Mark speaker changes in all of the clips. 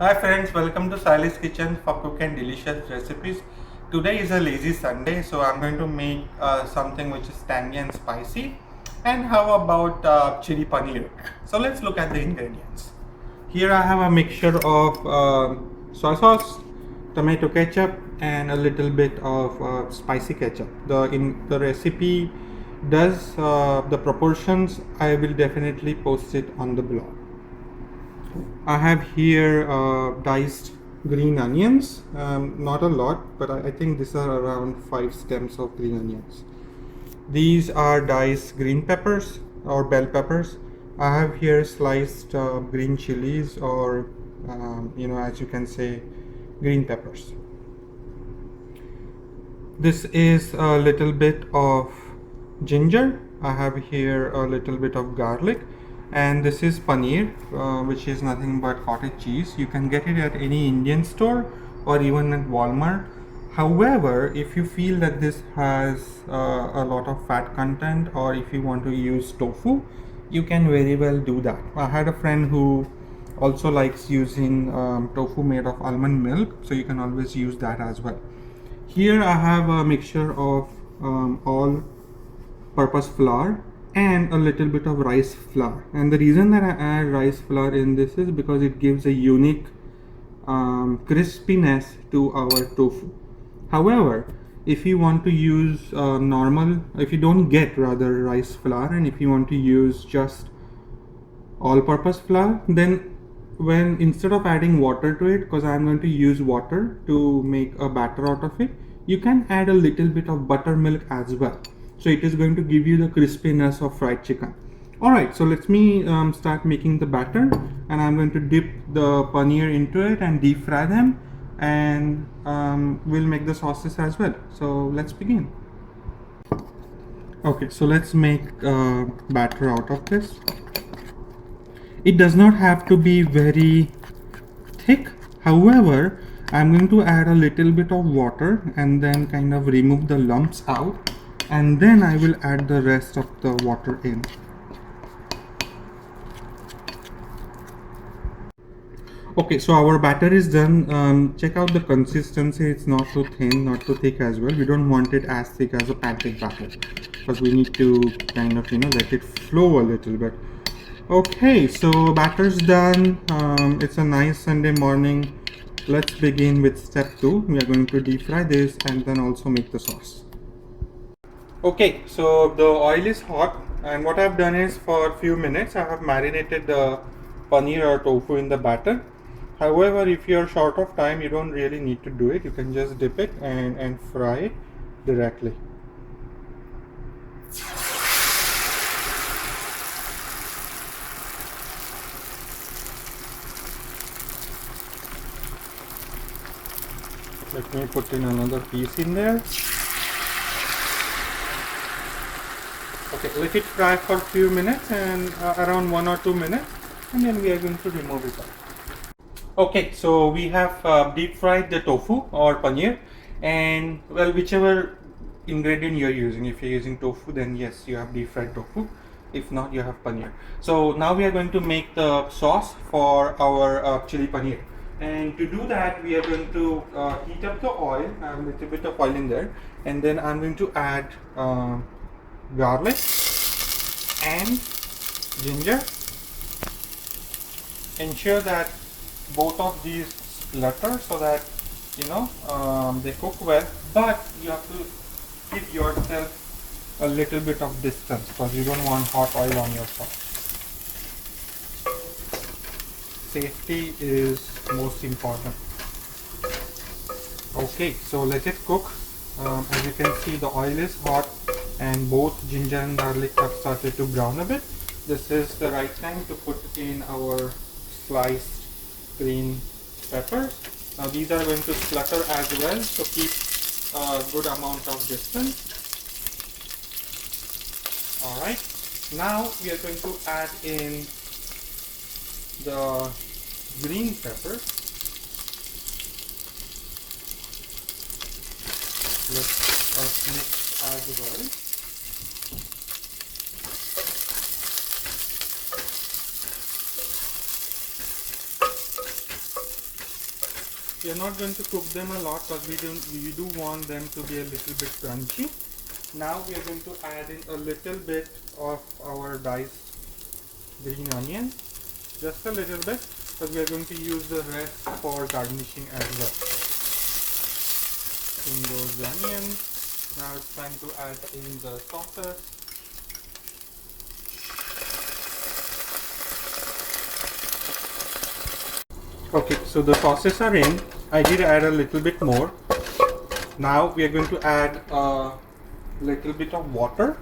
Speaker 1: Hi friends, welcome to Sally's Kitchen for quick and delicious recipes. Today is a lazy Sunday, so I'm going to make something which is tangy and spicy. And how about chili paneer? So let's look at the ingredients. Here I have a mixture of soy sauce, tomato ketchup, and a little bit of spicy ketchup. The recipe does the proportions. I will definitely post it on the blog. I have here diced green onions, not a lot, but I think these are around 5 stems of green onions. These are diced green peppers or bell peppers. I have here sliced green chilies or as you can say, green peppers. This is a little bit of ginger. I have here a little bit of garlic, and this is paneer, which is nothing but cottage cheese. You can get it at any Indian store or even at Walmart. However, if you feel that this has a lot of fat content, or if you want to use tofu, you can very well do that. I had a friend who also likes using tofu made of almond milk, so you can always use that as well. Here I have a mixture of all purpose flour and a little bit of rice flour, and the reason that I add rice flour in this is because it gives a unique crispiness to our tofu. However, if you want to use if you don't get rather rice flour, and if you want to use just all purpose flour, then when instead of adding water to it, because I'm going to use water to make a batter out of it, you can add a little bit of buttermilk as well, so it is going to give you the crispiness of fried chicken. Alright, so let me start making the batter, and I'm going to dip the paneer into it and deep fry them, and we'll make the sauces as well. So let's begin. Okay, so let's make batter out of this. It does not have to be very thick. However, I'm going to add a little bit of water and then kind of remove the lumps out, and then I will add the rest of the water in. Okay, so our batter is done. Check out the consistency. It's not too thin, not too thick as well. We don't want it as thick as a pancake batter, because we need to kind of let it flow a little bit. Okay, so batter's done. It's a nice Sunday morning. Let's begin with step 2. We are going to deep fry this and then also make the sauce. Okay, so the oil is hot, and what I've done is for a few minutes I have marinated the paneer or tofu in the batter. However, if you're short of time, you don't really need to do it. You can just dip it and fry it directly. Let me put in another piece in there. Okay, let it fry for a few minutes, and around 1 or 2 minutes, and then we are going to remove it out. Okay, so we have deep fried the tofu or paneer, and well, whichever ingredient you're using. If you're using tofu, then yes, you have deep fried tofu. If not, you have paneer. So now we are going to make the sauce for our chili paneer. And to do that, we are going to heat up the oil, a little bit of oil in there, and then I'm going to add garlic and ginger. Ensure that both of these splutter so that they cook well, but you have to give yourself a little bit of distance because you don't want hot oil on your sauce. Safety is most important. Okay, so let it cook. As you can see, the oil is hot and both ginger and garlic have started to brown a bit. This is the right time to put in our sliced green peppers. Now these are going to splutter as well, so keep a good amount of distance. Alright, now we are going to add in the green peppers. Let's mix as well. We are not going to cook them a lot because we do want them to be a little bit crunchy. Now we are going to add in a little bit of our diced green onion, just a little bit, because we are going to use the rest for garnishing as well. In those onions. Now it's time to add in the sauces. Okay, so the sauces are in. I did add a little bit more. Now we are going to add a little bit of water.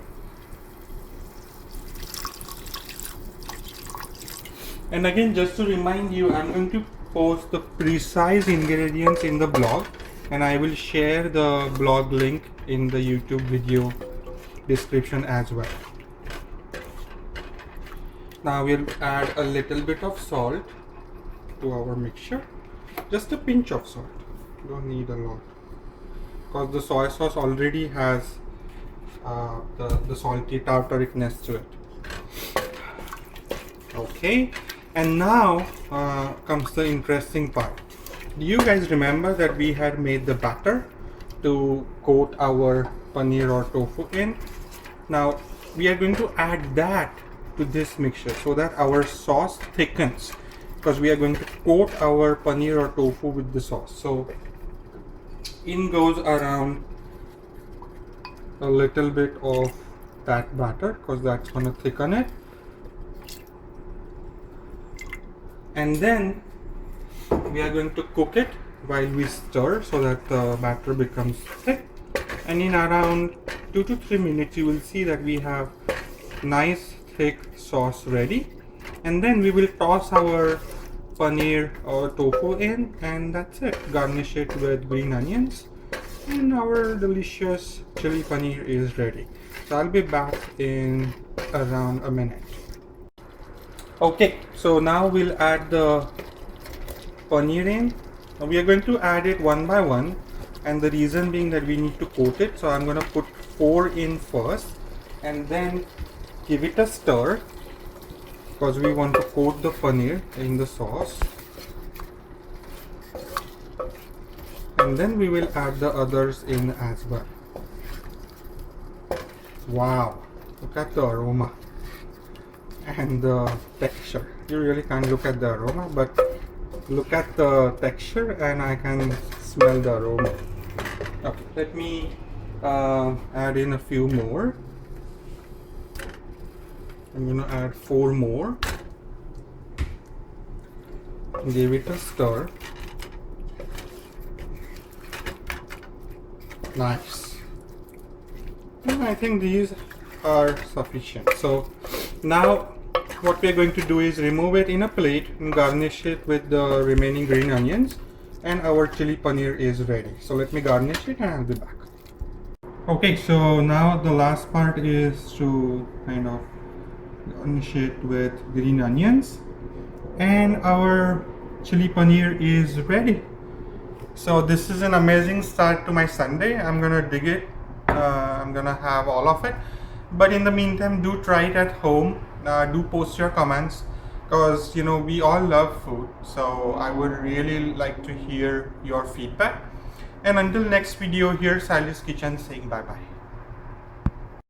Speaker 1: And again, just to remind you, I'm going to post the precise ingredients in the blog, and I will share the blog link in the YouTube video description as well. Now we'll add a little bit of salt to our mixture, just a pinch of salt, don't need a lot, because the soy sauce already has the salty tartaricness to it. Okay, and now comes the interesting part. Do you guys remember that we had made the batter to coat our paneer or tofu in? Now we are going to add that to this mixture so that our sauce thickens, because we are going to coat our paneer or tofu with the sauce. So in goes around a little bit of that batter, because that's going to thicken it. And then we are going to cook it while we stir so that the batter becomes thick. And in around 2 to 3 minutes you will see that we have nice thick sauce ready. And then we will toss our paneer or tofu in, and that's it. Garnish it with green onions, and our delicious chili paneer is ready. So I'll be back in around a minute. Okay, so now we'll add the paneer in. We are going to add it one by one, and the reason being that we need to coat it. So I'm going to put 4 in first and then give it a stir, because we want to coat the paneer in the sauce, and then we will add the others in as well. Wow, look at the aroma and the texture. You really can't look at the aroma, but look at the texture and I can smell the aroma. Okay, let me add in a few more. I'm going to add 4 more. Give it a stir. Nice. And I think these are sufficient. So now what we are going to do is remove it in a plate and garnish it with the remaining green onions, and our chili paneer is ready. So let me garnish it and I'll be back. Okay, so now the last part is to kind of garnish it with green onions, and our chili paneer is ready. So this is an amazing start to my Sunday. I'm gonna dig it. I'm gonna have all of it, but in the meantime, do try it at home. Do post your comments, because you know we all love food, so I would really like to hear your feedback. And until next video, here's Sally's Kitchen saying bye bye.